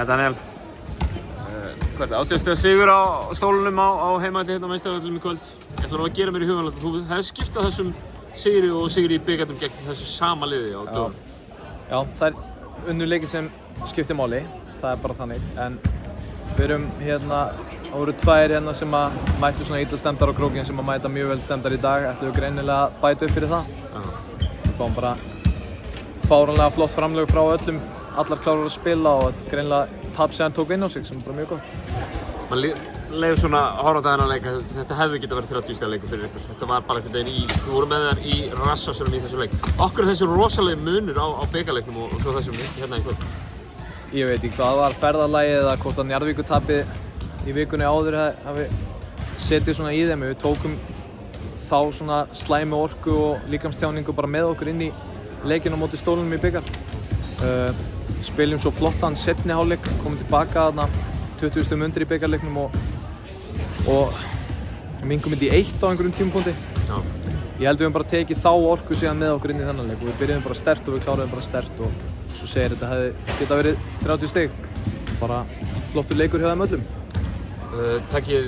Daniel, áttu sigur á stólunum á heimavelli hérna á Meistaravellinum í kvöld. Ég ætla nú að gera mér í huganlega að þú hefði skipt á þessum sigri og sigri í bikarnum gegn þessu sama liði á dögunum. Já, það unnu leikir sem skiptir máli, það bara þannig. En við erum hérna, það voru tvær hérna sem að mættu svona illa stemmdar á krókinn sem að mæta mjög vel stemmdar í dag. Ætlum við greinilega að bæta upp fyrir það. Við fáum bara fáránlega flott framlög frá öllum, allar klárar að spila og greinilega tapsæðan tók inn á sig sem er bara mjög gott. Man leiður svona að horfa á þennan leik að þetta hefði getað verið 30 stiga leikur fyrir ykkur. Þetta var bara einhvern veginn við vorum með þær í rassvasanum í þessu leik. Okkur er þessu rosalegi munur á bikarleiknum og svo þessum hérna í kvöld? Ég veit ekki hvað það var ferðalagið eða hvort að Njarðvíkurtapið í vikunni áður hafi setið svona í þeim. Við tókum þá svona slæmu orku og líkamstjáningu bara með okkur inn í leikinn á móti stólunum í bikar. Spiljum svo flottan seinni hálfleik, komum tilbaka þarna 20 stigum undir í bikarleiknum og mingum þetta í 1 á einhverjum tímapunkti. Ég held við höfum bara tekið þá orku síðan með okkur inn í þennan leik og við byrjuðum bara sterkt og við kláruðum bara sterkt og svo segir þetta hefði getað verið 30 stig. Bara flottur leikur hjá þeim öllum. Takkið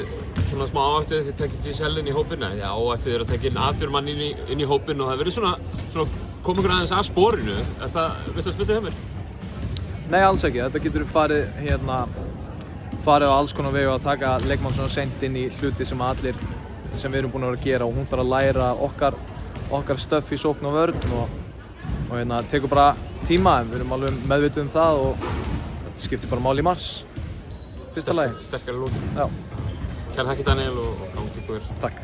svona smá áhættu, þið takkið Giselle inn í hópinn, eða áhættu þér að taka inn atvinnumann inn í hópinn og það hefur verið svona koma ykkur aðeins að sporinu. Er það, viltu að spila hjá mér? Nei, alls ekki. Þetta getur farið á alls konar vegu að taka leikmann svona seint inn í hluti sem allir sem við erum búin að vera að gera og hún þarf að læra okkar stöff í sókn og vörn og tekur bara tíma en við erum alveg meðvituð um það og þetta skiptir bara máli í mars. Fyrsta lagi. Sterkari lókin. Já. Kærar þakkir Daniel og gangi ykkur. Takk.